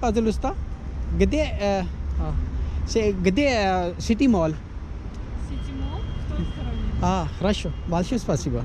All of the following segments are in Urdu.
пожалуйста, где City Mall? City Mall в той стороне. Хорошо, большое спасибо.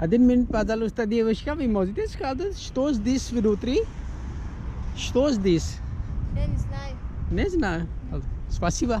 Один минут, пожалуйста, девушка, вы можете сказать, что здесь внутри? Что здесь? Я не знаю. Не знаю. Спасибо.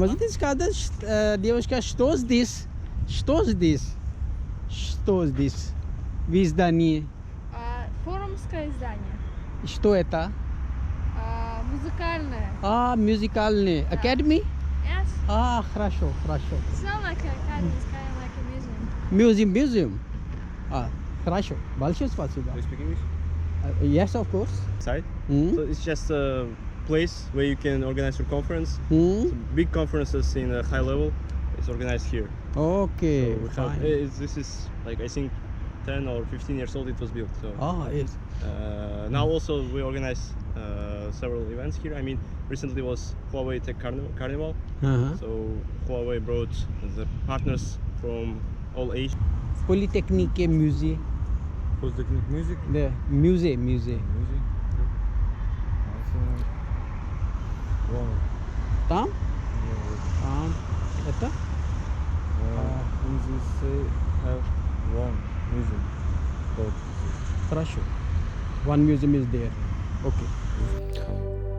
Можете сказать, девушка, что здесь? Что здесь? Что здесь? В издании. Форумское издание. Что это? Музыкальное. Мюзикальный. Да. Academy? Yes. Хорошо, хорошо. It's not like an academy, it's kind of like a museum. Museum. Хорошо. Большое спасибо. Do you speak English? Yes, of course. Side? So it's just a place where you can organize your conference. So big conferences in a high level is organized here. Okay. So we have, fine. this is like I think 10 or 15 years old it was built. So Yes. now also we organize several events here. I mean, recently was Huawei Tech Carnival. So Huawei brought the partners from all Asia. Polytechnique Musée. Polytechnic music. The musée. Music. I think one. Там? Это? In this have one music. Хорошо. One museum is there. Okay.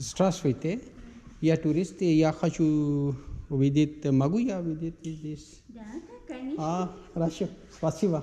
Здравствуйте. Я турист, и я хочу увидеть, могу я увидеть здесь? Да, конечно. Хорошо. Спасибо.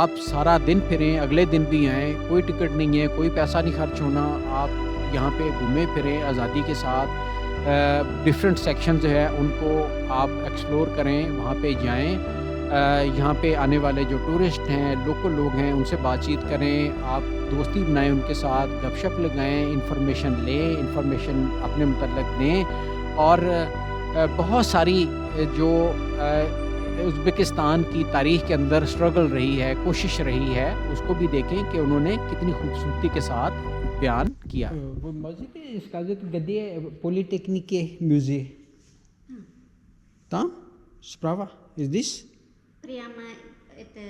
آپ سارا دن پھریں، اگلے دن بھی آئیں، کوئی ٹکٹ نہیں ہے، کوئی پیسہ نہیں خرچ ہونا، آپ یہاں پہ گھومیں پھریں آزادی کے ساتھ، ڈفرینٹ سیکشن جو ہے ان کو آپ ایکسپلور کریں، وہاں پہ جائیں، یہاں پہ آنے والے جو ٹورسٹ ہیں، لوکل لوگ ہیں، ان سے بات چیت کریں، آپ دوستی بنائیں ان کے ساتھ، گپ شپ لگائیں، انفارمیشن لیں، انفارمیشن اپنے متعلق دیں، اور بہت ساری جو ازبکستان کی تاریخ کے اندر اسٹرگل رہی ہے، کوشش رہی ہے، اس کو بھی دیکھیں کہ انہوں نے کتنی خوبصورتی کے ساتھ بیان کیا. Możecie wskazać, gdzie Politechniki Muzeum? Tam? Справа? Is this? Прямо это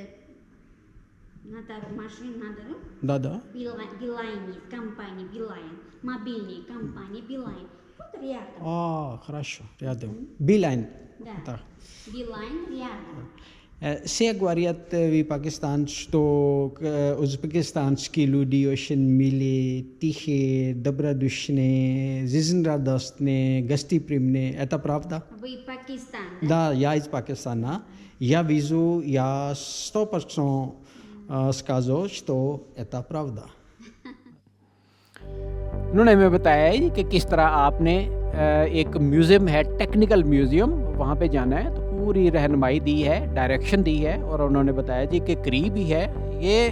надо машин надо, Да, да. Билайн, компания Билайн, мобильная компания Билайн. Вот рядом. Хорошо, рядом. Билайн. Да. Так. Билайн рядом. Все говорят в Пакистане, что узбекистанские люди очень милые, тихие, добродушные, жизнерадостные, гостеприимные. Это правда? Вы Пакистан, да? Да, я из Пакистана. Я вижу, я 100% скажу, что это правда. انہوں نے ہمیں بتایا ہے کہ کس طرح آپ نے ایک میوزیم ہے، ٹیکنیکل میوزیم، وہاں پہ جانا ہے، تو پوری رہنمائی دی ہے، ڈائریکشن دی ہے، اور انہوں نے بتایا جی کہ قریب ہی ہے یہ.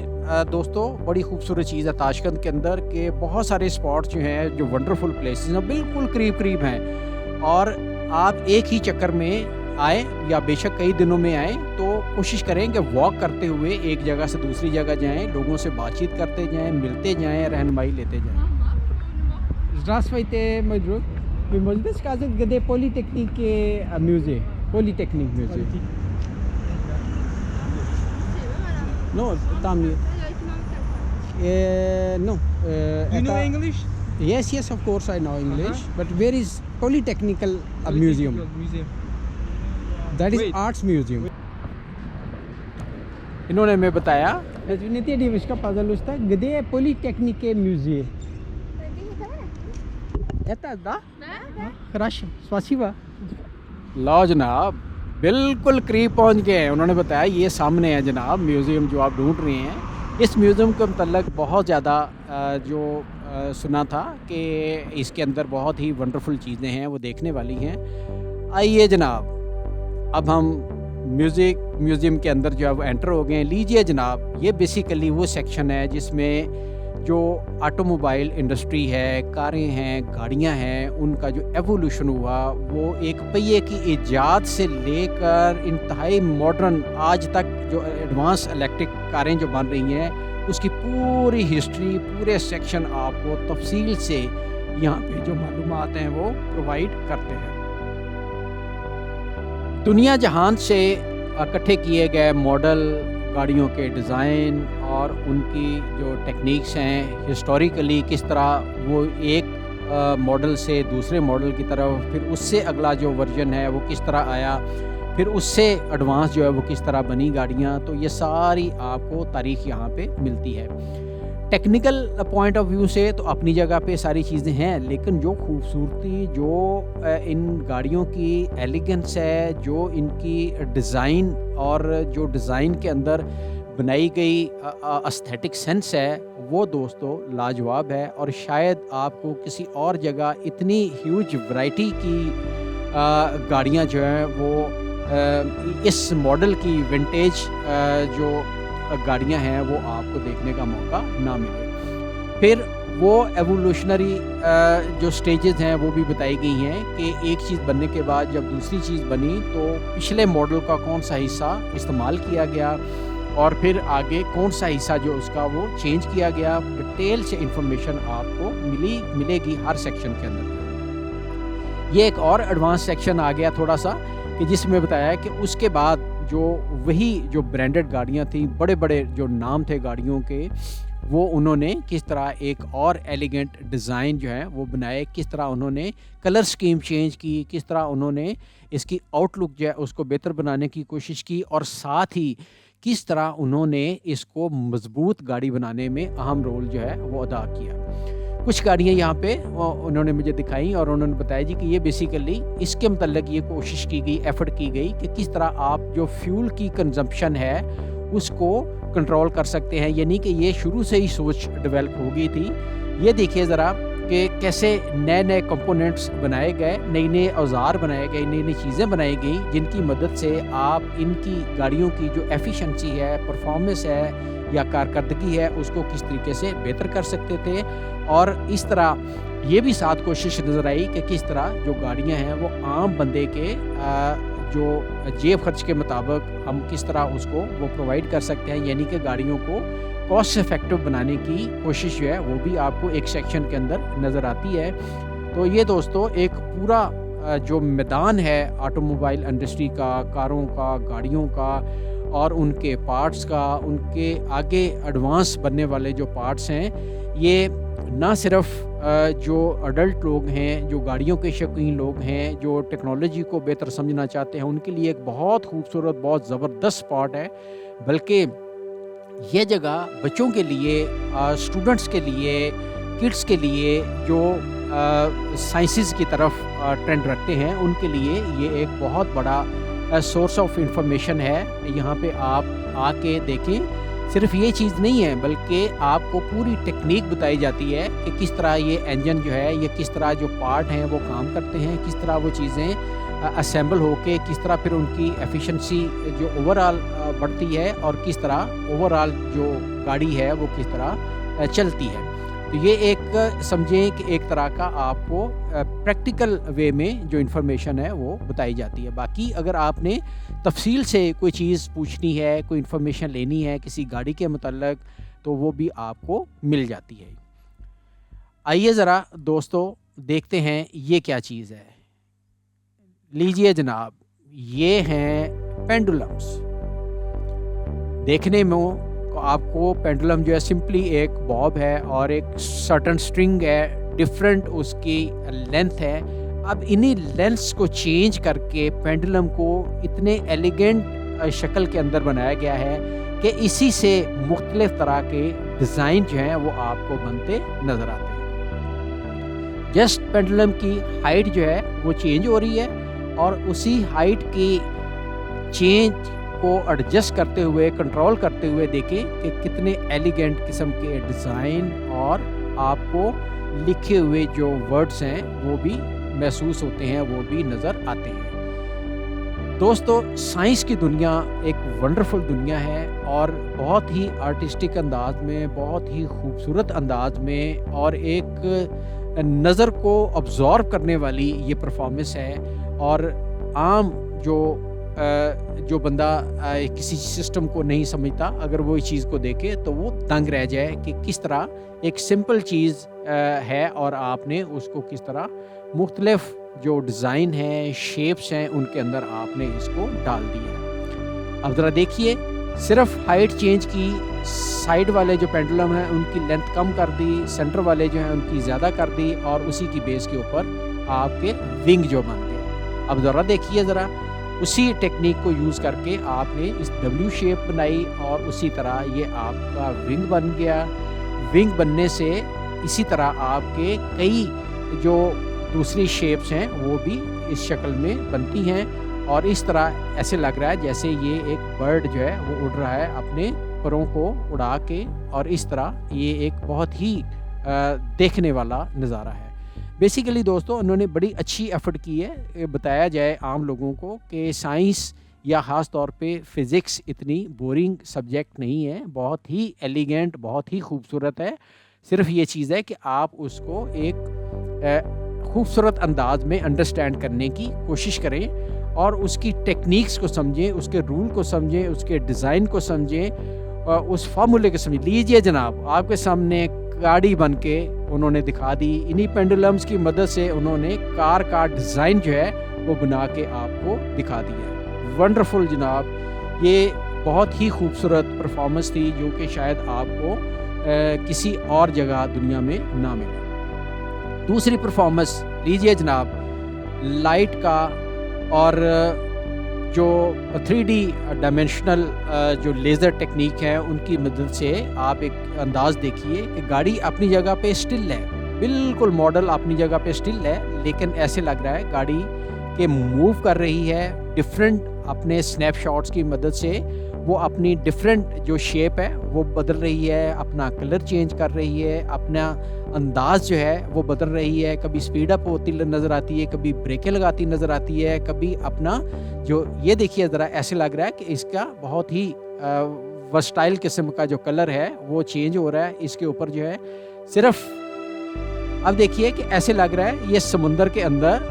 دوستو بڑی خوبصورت چیز ہے تاشقند کے اندر کہ بہت سارے اسپاٹس جو ہیں، جو ونڈرفل پلیسز ہیں، بالکل قریب ہیں، اور آپ ایک ہی چکر میں آئیں یا بے شک کئی دنوں میں آئیں تو کوشش کریں کہ واک کرتے ہوئے ایک جگہ سے دوسری جگہ جائیں، لوگوں سے بات چیت کرتے جائیں، ملتے جائیں، رہنمائی لیتے جائیں. Здравствуйте, мой друг. Вы можете сказать, где Политехники Museum? Политехник Museum. No, там нет. No. You know English? Yes, of course I know English. But where is Polytechnical Museum? That is Arts Museum. انہوں نے ہمیں بتایا Извините, девушка, пожалуйста, где Политехники Museum? Это, да? Хорошо, спасибо. لاؤ جناب، بالکل قریب پہنچ گئے ہیں. انہوں نے بتایا یہ سامنے ہے جناب میوزیم جو آپ ڈھونڈ رہے ہیں. اس میوزیم کے متعلق بہت زیادہ جو سنا تھا کہ اس کے اندر بہت ہی ونڈرفل چیزیں ہیں، وہ دیکھنے والی ہیں. آئیے جناب، اب ہم میوزیم کے اندر جو ہے وہ انٹر ہو گئے ہیں. لیجئے جناب، یہ بیسیکلی وہ سیکشن ہے جس میں جو آٹو موبائل انڈسٹری ہے، کاریں ہیں، گاڑیاں ہیں، ان کا جو ایوولوشن ہوا وہ ایک پہیے کی ایجاد سے لے کر انتہائی ماڈرن آج تک جو ایڈوانس الیکٹرک کاریں جو بن رہی ہیں، اس کی پوری ہسٹری، پورے سیکشن آپ کو تفصیل سے یہاں پہ جو معلومات ہیں وہ پرووائڈ کرتے ہیں. دنیا جہان سے اکٹھے کیے گئے ماڈل، گاڑیوں کے ڈیزائن اور ان کی جو ٹیکنیکس ہیں، ہسٹوریکلی کس طرح وہ ایک ماڈل سے دوسرے ماڈل کی طرف، پھر اس سے اگلا جو ورژن ہے وہ کس طرح آیا، پھر اس سے ایڈوانس جو ہے وہ کس طرح بنی گاڑیاں، تو یہ ساری آپ کو تاریخ یہاں پہ ملتی ہے. ٹیکنیکل پوائنٹ آف ویو سے تو اپنی جگہ پہ ساری چیزیں ہیں، لیکن جو خوبصورتی، جو ان گاڑیوں کی ایلیگنس ہے، جو ان کی ڈیزائن اور جو ڈیزائن کے اندر بنائی گئی استھیٹک سینس ہے، وہ دوستو لاجواب ہے. اور شاید آپ کو کسی اور جگہ اتنی ہیوج ورائٹی کی گاڑیاں جو ہیں وہ اس ماڈل کی ونٹیج جو گاڑیاں ہیں وہ آپ کو دیکھنے کا موقع نہ ملے. پھر وہ ایوولوشنری جو سٹیجز ہیں وہ بھی بتائی گئی ہیں کہ ایک چیز بننے کے بعد جب دوسری چیز بنی تو پچھلے ماڈل کا کون سا حصہ استعمال کیا گیا اور پھر آگے کون سا حصہ جو اس کا وہ چینج کیا گیا. ڈیٹیل سے انفارمیشن آپ کو ملے گی ہر سیکشن کے اندر. یہ ایک اور ایڈوانس سیکشن آ گیا تھوڑا سا کہ جس میں بتایا کہ اس کے بعد جو وہی جو برانڈڈ گاڑیاں تھیں، بڑے بڑے جو نام تھے گاڑیوں کے، وہ انہوں نے کس طرح ایک اور ایلیگنٹ ڈیزائن جو ہے وہ بنائے، کس طرح انہوں نے کلر سکیم چینج کی، کس طرح انہوں نے اس کی آؤٹ لک جو ہے اس کو بہتر بنانے کی کوشش کی، اور ساتھ ہی کس طرح انہوں نے اس کو مضبوط گاڑی بنانے میں اہم رول جو ہے وہ ادا کیا. کچھ گاڑیاں یہاں پہ انہوں نے مجھے دکھائیں اور انہوں نے بتایا جی کہ یہ بیسیکلی اس کے متعلق یہ کوشش کی گئی، ایفرٹ کی گئی کہ کس طرح آپ جو فیول کی کنزمپشن ہے اس کو کنٹرول کر سکتے ہیں. یعنی کہ یہ شروع سے ہی سوچ ڈیولپ ہو گئی تھی. یہ دیکھیے ذرا کہ کیسے نئے نئے کمپوننٹس بنائے گئے, نئی نئے اوزار بنائے گئے, نئی نئی چیزیں بنائی گئیں جن کی مدد سے آپ ان کی گاڑیوں کی جو ایفیشنسی ہے, پرفارمنس ہے یا کارکردگی ہے, اس کو کس طریقے سے بہتر کر سکتے تھے. اور اس طرح یہ بھی ساتھ کوشش نظر آئی کہ کس طرح جو گاڑیاں ہیں وہ عام بندے کے جو جیب خرچ کے مطابق ہم کس طرح اس کو وہ پرووائڈ کر سکتے ہیں. یعنی کہ گاڑیوں کو کاسٹ افیکٹو بنانے کی کوشش جو ہے وہ بھی آپ کو ایک سیکشن کے اندر نظر آتی ہے. تو یہ دوستو ایک پورا جو میدان ہے آٹو موبائل انڈسٹری کا, کاروں کا, گاڑیوں کا اور ان کے پارٹس کا, ان کے آگے ایڈوانس بننے والے جو پارٹس ہیں, یہ نہ صرف جو اڈلٹ لوگ ہیں, جو گاڑیوں کے شوقین لوگ ہیں, جو ٹیکنالوجی کو بہتر سمجھنا چاہتے ہیں, ان کے لیے ایک بہت خوبصورت, بہت زبردست پارٹ ہے, بلکہ یہ جگہ بچوں کے لیے, اسٹوڈنٹس کے لیے, کڈس کے لیے جو سائنسز کی طرف ٹرینڈ رکھتے ہیں, ان کے لیے یہ ایک بہت بڑا سورس آف انفارمیشن ہے. یہاں پہ آپ آ کے دیکھیں, صرف یہ چیز نہیں ہے بلکہ آپ کو پوری ٹیکنیک بتائی جاتی ہے کہ کس طرح یہ انجن جو ہے, یہ کس طرح جو پارٹ ہیں وہ کام کرتے ہیں, کس طرح وہ چیزیں اسمبل ہو کے کس طرح پھر ان کی ایفیشنسی جو اوور آل بڑھتی ہے اور کس طرح اوور آل جو گاڑی ہے وہ کس طرح چلتی ہے. تو یہ ایک سمجھیں کہ ایک طرح کا آپ کو پریکٹیکل وے میں جو انفارمیشن ہے وہ بتائی جاتی ہے. باقی اگر آپ نے تفصیل سے کوئی چیز پوچھنی ہے, کوئی انفارمیشن لینی ہے کسی گاڑی کے متعلق, تو وہ بھی آپ کو مل جاتی ہے. آئیے ذرا دوستو دیکھتے ہیں یہ کیا چیز ہے. لیجئے جناب, یہ ہیں پینڈولمس. دیکھنے میں آپ کو پینڈولم جو ہے سمپلی ایک باب ہے اور ایک سرٹن سٹرنگ ہے, ڈفرینٹ اس کی لینتھ ہے. اب انہی لینتھس کو چینج کر کے پینڈولم کو اتنے ایلیگنٹ شکل کے اندر بنایا گیا ہے کہ اسی سے مختلف طرح کے ڈیزائن جو ہیں وہ آپ کو بنتے نظر آتے ہیں. جسٹ پینڈولم کی ہائٹ جو ہے وہ چینج ہو رہی ہے اور اسی ہائٹ کی چینج کو ایڈجسٹ کرتے ہوئے, کنٹرول کرتے ہوئے دیکھیں کہ کتنے ایلیگنٹ قسم کے ڈیزائن اور آپ کو لکھے ہوئے جو ورڈز ہیں وہ بھی محسوس ہوتے ہیں, وہ بھی نظر آتے ہیں. دوستو سائنس کی دنیا ایک ونڈرفل دنیا ہے اور بہت ہی آرٹسٹک انداز میں, بہت ہی خوبصورت انداز میں اور ایک نظر کو ابزارو کرنے والی یہ پرفارمنس ہے. اور عام جو بندہ کسی سسٹم کو نہیں سمجھتا, اگر وہ اس چیز کو دیکھے تو وہ دنگ رہ جائے کہ کس طرح ایک سمپل چیز ہے اور آپ نے اس کو کس طرح مختلف جو ڈیزائن ہیں, شیپس ہیں, ان کے اندر آپ نے اس کو ڈال دیا ہے. اب ذرا دیکھیے, صرف ہائٹ چینج کی, سائیڈ والے جو پینڈولم ہیں ان کی لینتھ کم کر دی, سینٹر والے جو ہیں ان کی زیادہ کر دی اور اسی کی بیس کے اوپر آپ کے ونگ جو بن گئے. اب ذرا دیکھیے, ذرا اسی ٹیکنیک کو یوز کر کے آپ نے اس ڈبلیو شیپ بنائی اور اسی طرح یہ آپ کا ونگ بن گیا. ونگ بننے سے اسی طرح آپ کے کئی جو دوسری شیپس ہیں وہ بھی اس شکل میں بنتی ہیں اور اس طرح ایسے لگ رہا ہے جیسے یہ ایک برڈ جو ہے وہ اڑ رہا ہے اپنے پروں کو اڑا کے, اور اس طرح یہ ایک بہت ہی دیکھنے والا نظارہ ہے. بیسیکلی دوستو انہوں نے بڑی اچھی ایفرٹ کی ہے بتایا جائے عام لوگوں کو کہ سائنس یا خاص طور پہ فزکس اتنی بورنگ سبجیکٹ نہیں ہے, بہت ہی ایلیگنٹ, بہت ہی خوبصورت ہے. صرف یہ چیز ہے کہ آپ اس کو ایک خوبصورت انداز میں انڈرسٹینڈ کرنے کی کوشش کریں اور اس کی ٹیکنیکس کو سمجھیں, اس کے رول کو سمجھیں, اس کے ڈیزائن کو سمجھیں, اس فارمولے کو سمجھ لیجئے. جناب آپ کے سامنے گاڑی بن کے انہوں نے دکھا دی. انہی پینڈولمس کی مدد سے انہوں نے کار کا ڈیزائن جو ہے وہ بنا کے آپ کو دکھا دیا ہے. ونڈرفل جناب, یہ بہت ہی خوبصورت پرفارمنس تھی جو کہ شاید آپ کو کسی اور جگہ دنیا میں نہ ملے. دوسری پرفارمنس لیجئے جناب, لائٹ کا اور جو 3D ڈائمینشنل جو لیزر ٹیکنیک ہے ان کی مدد سے آپ ایک انداز دیکھیے کہ گاڑی اپنی جگہ پہ سٹل ہے, بالکل ماڈل اپنی جگہ پہ سٹل ہے, لیکن ایسے لگ رہا ہے گاڑی کہ موو کر رہی ہے ڈفرینٹ اپنے سنیپ شاٹس کی مدد سے وہ اپنی ڈیفرنٹ جو شیپ ہے وہ بدل رہی ہے, اپنا کلر چینج کر رہی ہے, اپنا انداز جو ہے وہ بدل رہی ہے, کبھی سپیڈ اپ ہوتی نظر آتی ہے, کبھی بریکیں لگاتی نظر آتی ہے, کبھی اپنا جو یہ دیکھیے ذرا ایسے لگ رہا ہے کہ اس کا بہت ہی ورسٹائل قسم کا جو کلر ہے وہ چینج ہو رہا ہے. اس کے اوپر جو ہے صرف اب دیکھیے کہ ایسے لگ رہا ہے یہ سمندر کے اندر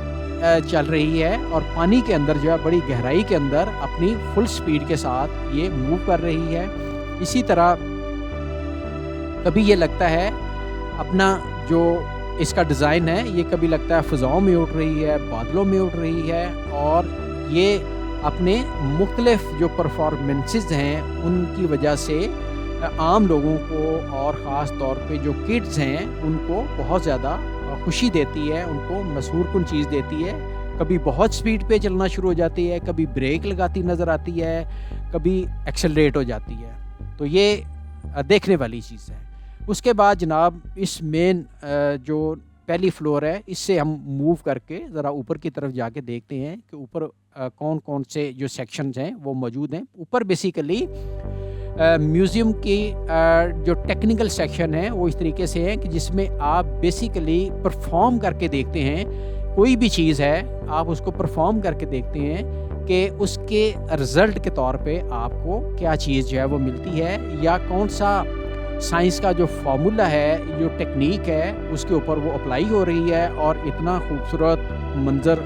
چل رہی ہے اور پانی کے اندر جو ہے بڑی گہرائی کے اندر اپنی فل سپیڈ کے ساتھ یہ موو کر رہی ہے. اسی طرح کبھی یہ لگتا ہے اپنا جو اس کا ڈیزائن ہے یہ کبھی لگتا ہے فضاؤں میں اڑ رہی ہے, بادلوں میں اڑ رہی ہے, اور یہ اپنے مختلف جو پرفارمنسز ہیں ان کی وجہ سے عام لوگوں کو اور خاص طور پہ جو کڈز ہیں ان کو بہت زیادہ خوشی دیتی ہے, ان کو مسحور کن چیز دیتی ہے. کبھی بہت سپیڈ پہ چلنا شروع ہو جاتی ہے, کبھی بریک لگاتی نظر آتی ہے, کبھی ایکسلریٹ ہو جاتی ہے. تو یہ دیکھنے والی چیز ہے. اس کے بعد جناب اس مین جو پہلی فلور ہے اس سے ہم موو کر کے ذرا اوپر کی طرف جا کے دیکھتے ہیں کہ اوپر کون کون سے جو سیکشنز ہیں وہ موجود ہیں. اوپر بیسیکلی میوزیم کی جو ٹیکنیکل سیکشن ہے وہ اس طریقے سے ہے کہ جس میں آپ بیسیکلی پرفارم کر کے دیکھتے ہیں. کوئی بھی چیز ہے آپ اس کو پرفارم کر کے دیکھتے ہیں کہ اس کے رزلٹ کے طور پہ آپ کو کیا چیز جو ہے وہ ملتی ہے, یا کون سا سائنس کا جو فارمولا ہے, جو ٹیکنیک ہے اس کے اوپر وہ اپلائی ہو رہی ہے, اور اتنا خوبصورت منظر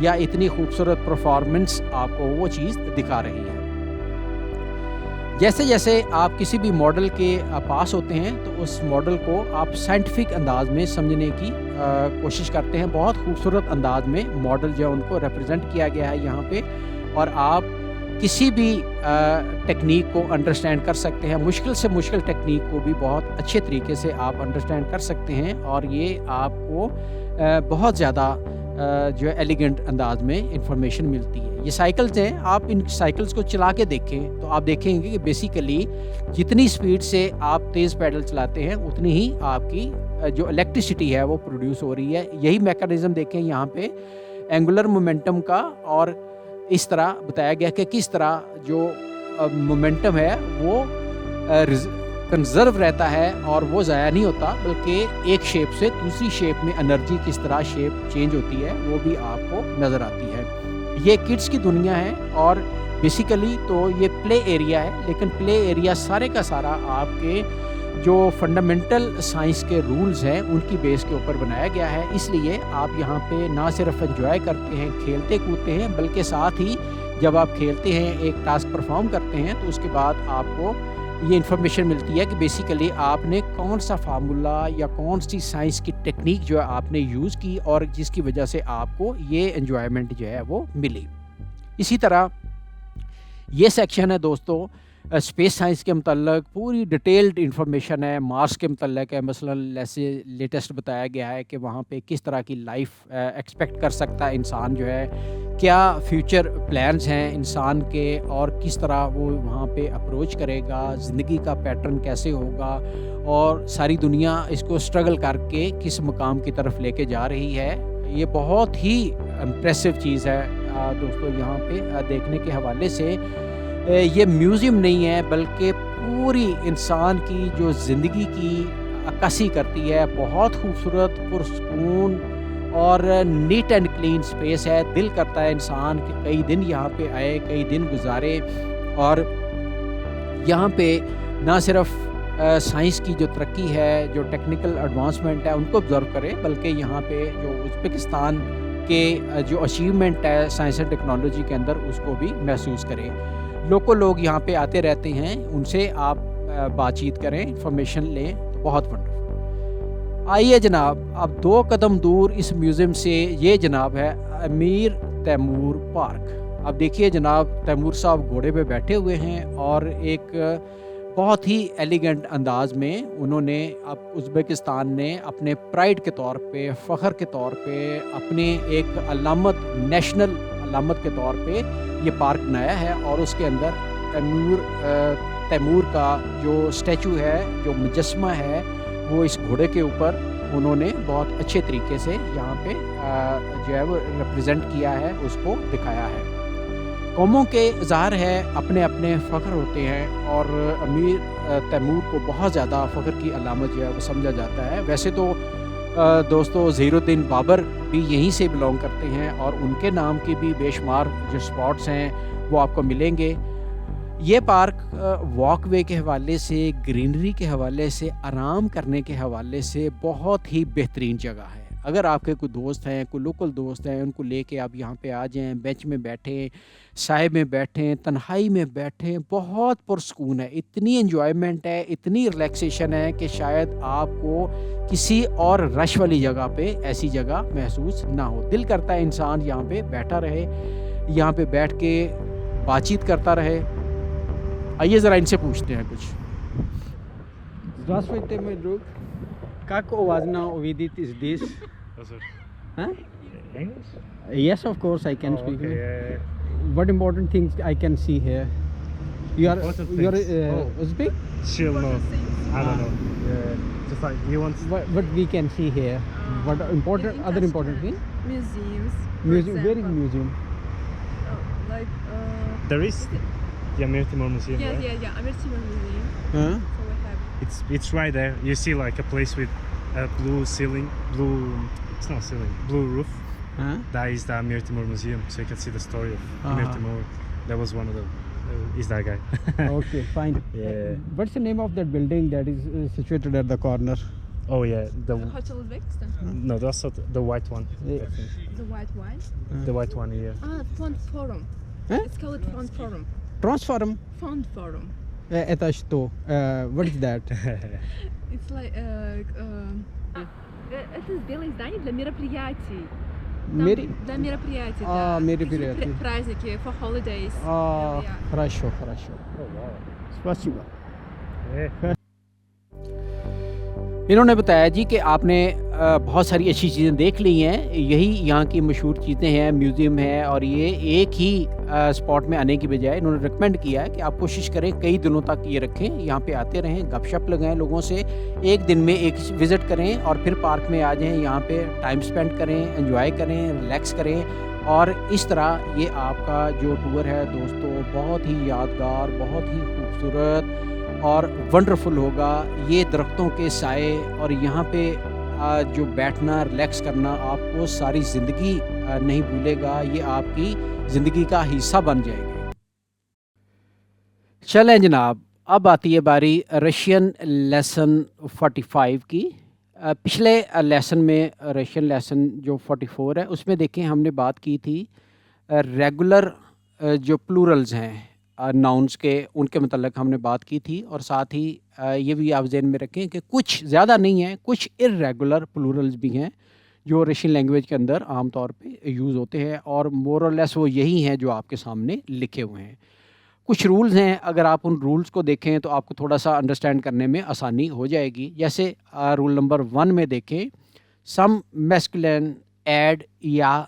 یا اتنی خوبصورت پرفارمنس آپ کو وہ چیز دکھا رہی ہے. جیسے جیسے آپ کسی بھی ماڈل کے پاس ہوتے ہیں تو اس ماڈل کو آپ سائنٹیفک انداز میں سمجھنے کی کوشش کرتے ہیں. بہت خوبصورت انداز میں ماڈل جو ہے ان کو ریپرزینٹ کیا گیا ہے یہاں پہ, اور آپ کسی بھی ٹیکنیک کو انڈرسٹینڈ کر سکتے ہیں. مشکل سے مشکل ٹیکنیک کو بھی بہت اچھے طریقے سے آپ انڈرسٹینڈ کر سکتے ہیں, اور یہ آپ کو بہت زیادہ جو ہے ایلیگنٹ انداز میں انفارمیشن ملتی ہے. یہ سائیکلز ہیں, آپ ان سائیکلز کو چلا کے دیکھیں تو آپ دیکھیں گے کہ بیسیکلی جتنی سپیڈ سے آپ تیز پیڈل چلاتے ہیں اتنی ہی آپ کی جو الیکٹریسٹی ہے وہ پروڈیوس ہو رہی ہے. یہی میکانزم دیکھیں یہاں پہ اینگولر مومنٹم کا, اور اس طرح بتایا گیا کہ کس طرح جو مومنٹم ہے وہ کنزرو رہتا ہے اور وہ ضائع نہیں ہوتا, بلکہ ایک شیپ سے دوسری شیپ میں انرجی کس طرح شیپ چینج ہوتی ہے وہ بھی آپ کو نظر آتی ہے. یہ کڈس کی دنیا ہے اور بیسیکلی تو یہ پلے ایریا ہے, لیکن پلے ایریا سارے کا سارا آپ کے جو فنڈامنٹل سائنس کے رولز ہیں ان کی بیس کے اوپر بنایا گیا ہے. اس لیے آپ یہاں پہ نہ صرف انجوائے کرتے ہیں, کھیلتے کودتے ہیں, بلکہ ساتھ ہی جب آپ کھیلتے ہیں ایک ٹاسک پرفارم کرتے ہیں تو اس کے بعد آپ کو یہ انفارمیشن ملتی ہے کہ بیسیکلی آپ نے کون سا فارمولا یا کون سی سائنس کی ٹیکنیک جو ہے آپ نے یوز کی, اور جس کی وجہ سے آپ کو یہ انجوائمنٹ جو ہے وہ ملی. اسی طرح یہ سیکشن ہے دوستو اسپیس سائنس کے متعلق پوری ڈیٹیلڈ انفارمیشن ہے. مارس کے متعلق ہے, مثلا ایسے لیٹسٹ بتایا گیا ہے کہ وہاں پہ کس طرح کی لائف ایکسپیکٹ کر سکتا ہے انسان جو ہے, کیا فیوچر پلانز ہیں انسان کے, اور کس طرح وہ وہاں پہ اپروچ کرے گا, زندگی کا پیٹرن کیسے ہوگا, اور ساری دنیا اس کو اسٹرگل کر کے کس مقام کی طرف لے کے جا رہی ہے. یہ بہت ہی امپریسو چیز ہے دوستو. یہاں پہ دیکھنے کے حوالے سے یہ میوزیم نہیں ہے بلکہ پوری انسان کی جو زندگی کی عکاسی کرتی ہے. بہت خوبصورت, پرسکون اور نیٹ اینڈ کلین سپیس ہے. دل کرتا ہے انسان کہ کئی دن یہاں پہ آئے, کئی دن گزارے, اور یہاں پہ نہ صرف سائنس کی جو ترقی ہے, جو ٹیکنیکل ایڈوانسمنٹ ہے ان کو آبزرو کرے, بلکہ یہاں پہ جو ازبکستان کے جو اچیومنٹ ہے سائنس اینڈ ٹیکنالوجی کے اندر اس کو بھی محسوس کریں. لوگ یہاں پہ آتے رہتے ہیں, ان سے آپ بات چیت کریں, انفارمیشن لیں, تو بہت ونڈرفل. آئیے جناب اب 2 قدم دور اس میوزیم سے یہ جناب ہے امیر تیمور پارک. اب دیکھیے جناب تیمور صاحب گھوڑے پہ بیٹھے ہوئے ہیں اور ایک بہت ہی ایلیگنٹ انداز میں انہوں نے اب ازبکستان نے اپنے پرائڈ کے طور پہ, فخر کے طور پہ, اپنے ایک علامت, نیشنل علامت کے طور پہ یہ پارک بنایا ہے. اور اس کے اندر تیمور کا جو اسٹیچو ہے, جو مجسمہ ہے, وہ اس گھوڑے کے اوپر انہوں نے بہت اچھے طریقے سے یہاں پہ جو ہے وہ ریپرزینٹ کیا ہے, اس کو دکھایا ہے. قوموں کے ظاہر ہے اپنے اپنے فخر ہوتے ہیں، اور امیر تیمور کو بہت زیادہ فخر کی علامت جو ہے وہ سمجھا جاتا ہے. ویسے تو دوستو ظہیر الدین بابر بھی یہیں سے بلونگ کرتے ہیں، اور ان کے نام کے بھی بے شمار جو سپاٹس ہیں وہ آپ کو ملیں گے. یہ پارک واک وے کے حوالے سے، گرینری کے حوالے سے، آرام کرنے کے حوالے سے بہت ہی بہترین جگہ ہے. اگر آپ کے کوئی دوست ہیں، کوئی لوکل دوست ہیں، ان کو لے کے آپ یہاں پہ آ جائیں، بینچ میں بیٹھیں، سائے میں بیٹھیں، تنہائی میں بیٹھیں، بہت پرسکون ہے. اتنی انجوائمنٹ ہے، اتنی ریلیکسیشن ہے کہ شاید آپ کو کسی اور رش والی جگہ پہ ایسی جگہ محسوس نہ ہو. دل کرتا ہے انسان یہاں پہ بیٹھا رہے، یہاں پہ بیٹھ کے بات چیت کرتا رہے. آئیے ذرا ان سے پوچھتے ہیں کچھ. Здравствуйте, мой друг. Как у вас на увидит здесь? Huh? English? Yes, of course, I can speak. Okay. What important things I can see here? You are Important things. Uzbek? Chill, no. I don't know. Yeah. Just like you want. What we can see here? What important other important thing? Museums. for Museum. Where is example. museum? Like There is the Amir Timur Museum, yeah, right? yeah, Amir Timur Museum. Huh? So we have It's right there. You see like a place with a blue ceiling, blue. It's not ceiling, blue roof. Huh? That is the Amir Timur Museum, so you can see the story of Amir Timur. That was one of the. Is that guy? Okay, fine. Yeah. What's the name of that building that is situated at the corner? Oh yeah, Hotel Uzbekistan. no, that's not the white one. Yeah. I think. The white wine. The white one, yeah. Font Forum. Huh? It's called Font Forum. Transform. Font Forum. Это что? What is that? It's like это белое здание для мероприятий. Там Мери- для мероприятий. А, да. мероприятий. Какие-то праздники, for holidays. Yeah. Хорошо, хорошо. Oh wow. Спасибо. Yeah. انہوں نے بتایا جی کہ آپ نے بہت ساری اچھی چیزیں دیکھ لی ہیں، یہی یہاں کی مشہور چیزیں ہیں، میوزیم ہے، اور یہ ایک ہی اسپاٹ میں آنے کی بجائے انہوں نے ریکمینڈ کیا ہے کہ آپ کوشش کریں کئی دنوں تک یہ رکھیں، یہاں پہ آتے رہیں، گپ شپ لگائیں لوگوں سے، ایک دن میں ایک وزٹ کریں اور پھر پارک میں آ جائیں، یہاں پہ ٹائم سپینڈ کریں، انجوائے کریں، ریلیکس کریں، اور اس طرح یہ آپ کا جو ٹور ہے دوستو بہت ہی یادگار، بہت ہی خوبصورت اور ونڈرفل ہوگا. یہ درختوں کے سائے اور یہاں پہ جو بیٹھنا، ریلیکس کرنا آپ کو ساری زندگی نہیں بھولے گا، یہ آپ کی زندگی کا حصہ بن جائے گا. چلیں جناب، اب آتی ہے باری رشین لیسن 45 کی. پچھلے لیسن میں رشین لیسن جو 44 ہے اس میں دیکھیں ہم نے بات کی تھی ریگولر جو پلورلز ہیں ناؤنس کے، ان کے متعلق ہم نے بات کی تھی، اور ساتھ ہی یہ بھی آپ ذہن میں رکھیں کہ کچھ زیادہ نہیں ہیں، کچھ ارریگولر پلورلز بھی ہیں جو رشین لینگویج کے اندر عام طور پہ یوز ہوتے ہیں، اور مور اور لیس وہ یہی ہیں جو آپ کے سامنے لکھے ہوئے ہیں. کچھ رولز ہیں، اگر آپ ان رولز کو دیکھیں تو آپ کو تھوڑا سا انڈرسٹینڈ کرنے میں آسانی ہو جائے گی. جیسے رول نمبر 1 میں دیکھیں، سم میسکولین ایڈ یا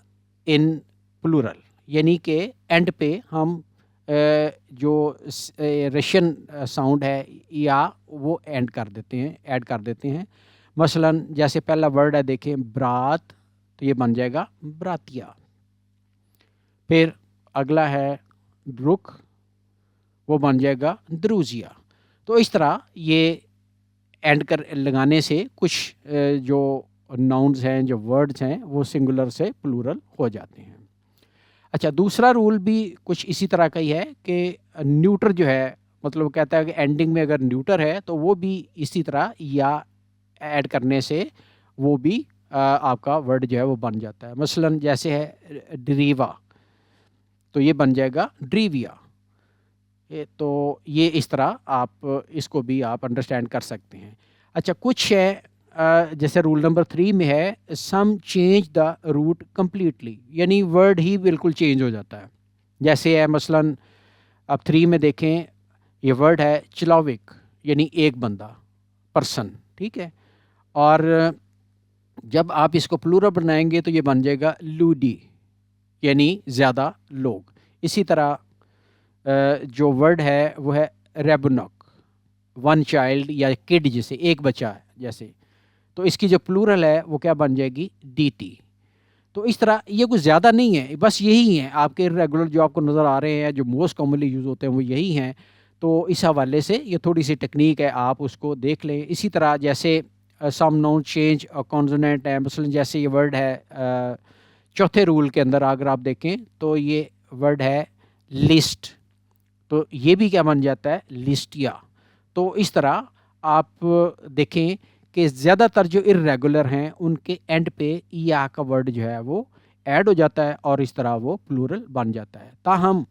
ان پلورل، یعنی کہ اینڈ پہ ہم جو رشین ساؤنڈ ہے یا وہ ایڈ کر دیتے ہیں. مثلا جیسے پہلا ورڈ ہے دیکھیں برات، تو یہ بن جائے گا براتیا. پھر اگلا ہے رک، وہ بن جائے گا دروزیا. تو اس طرح یہ اینڈ لگانے سے کچھ جو ناؤنز ہیں، جو ورڈز ہیں، وہ سنگولر سے پلورل ہو جاتے ہیں. اچھا، دوسرا رول بھی کچھ اسی طرح کا ہی ہے کہ نیوٹر جو ہے، مطلب وہ کہتا ہے کہ اینڈنگ میں اگر نیوٹر ہے تو وہ بھی اسی طرح یا ایڈ کرنے سے وہ بھی آپ کا ورڈ جو ہے وہ بن جاتا ہے. مثلا جیسے ہے ڈریوا، تو یہ بن جائے گا ڈریویا. تو یہ اس طرح آپ اس کو بھی آپ انڈرسٹینڈ کر سکتے ہیں. اچھا، کچھ ہے جیسے رول نمبر 3 میں ہے some change the root completely, یعنی ورڈ ہی بالکل چینج ہو جاتا ہے. جیسے ہے مثلا اب 3 میں دیکھیں، یہ ورڈ ہے چلاوک، یعنی ایک بندہ، پرسن، ٹھیک ہے. اور جب آپ اس کو پلورل بنائیں گے تو یہ بن جائے گا لوڈی، یعنی زیادہ لوگ. اسی طرح جو ورڈ ہے وہ ہے ریبنک، ون چائلڈ یا کڈ، جسے ایک بچہ ہے جیسے، تو اس کی جو پلورل ہے وہ کیا بن جائے گی ڈی ٹی. تو اس طرح یہ کچھ زیادہ نہیں ہے، بس یہی ہیں آپ کے ریگولر جو آپ کو نظر آ رہے ہیں، جو موسٹ کامنلی یوز ہوتے ہیں وہ یہی ہیں. تو اس حوالے سے یہ تھوڑی سی ٹیکنیک ہے، آپ اس کو دیکھ لیں. اسی طرح جیسے سم ناؤن چینج کانسوننٹ ہے، مثلا جیسے یہ ورڈ ہے چوتھے رول کے اندر اگر آپ دیکھیں تو یہ ورڈ ہے لسٹ، تو یہ بھی کیا بن جاتا ہے لسٹیا. تو اس طرح آپ دیکھیں کہ زیادہ تر جو ارریگولر ہیں ان کے اینڈ پہ یا کا ورڈ جو ہے وہ ایڈ ہو جاتا ہے اور اس طرح وہ پلورل بن جاتا ہے. تاہم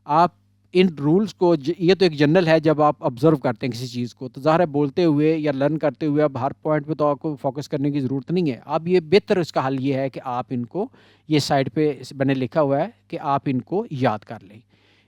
آپ ان رولز کو یہ تو ایک جنرل ہے، جب آپ آبزرو کرتے ہیں کسی چیز کو تو ظاہر ہے بولتے ہوئے یا لرن کرتے ہوئے اب ہر پوائنٹ پہ تو آپ کو فوکس کرنے کی ضرورت نہیں ہے. اب یہ بہتر اس کا حل یہ ہے کہ آپ ان کو یہ سائڈ پہ بنے لکھا ہوا ہے کہ آپ ان کو یاد کر لیں.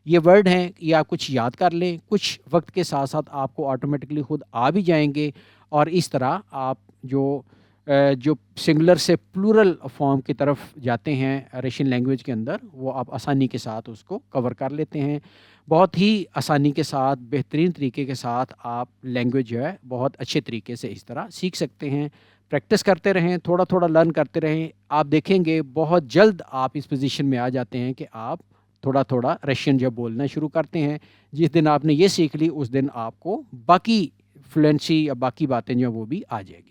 یہ ورڈ ہیں یہ آپ کچھ یاد کر لیں، کچھ وقت کے ساتھ ساتھ آپ کو آٹومیٹکلی خود آ بھی جائیں گے، اور اس طرح آپ جو سنگولر سے پلورل فارم کی طرف جاتے ہیں رشین لینگویج کے اندر، وہ آپ آسانی کے ساتھ اس کو کور کر لیتے ہیں. بہت ہی آسانی کے ساتھ، بہترین طریقے کے ساتھ آپ لینگویج جو ہے بہت اچھے طریقے سے اس طرح سیکھ سکتے ہیں. پریکٹس کرتے رہیں، تھوڑا تھوڑا لرن کرتے رہیں، آپ دیکھیں گے بہت جلد آپ اس پوزیشن میں آ جاتے ہیں کہ آپ تھوڑا تھوڑا رشین جب بولنا شروع کرتے ہیں. جس دن آپ نے یہ سیکھ لی اس دن آپ کو باقی فلوئنسی یا باقی باتیں جو وہ بھی آ جائے گی.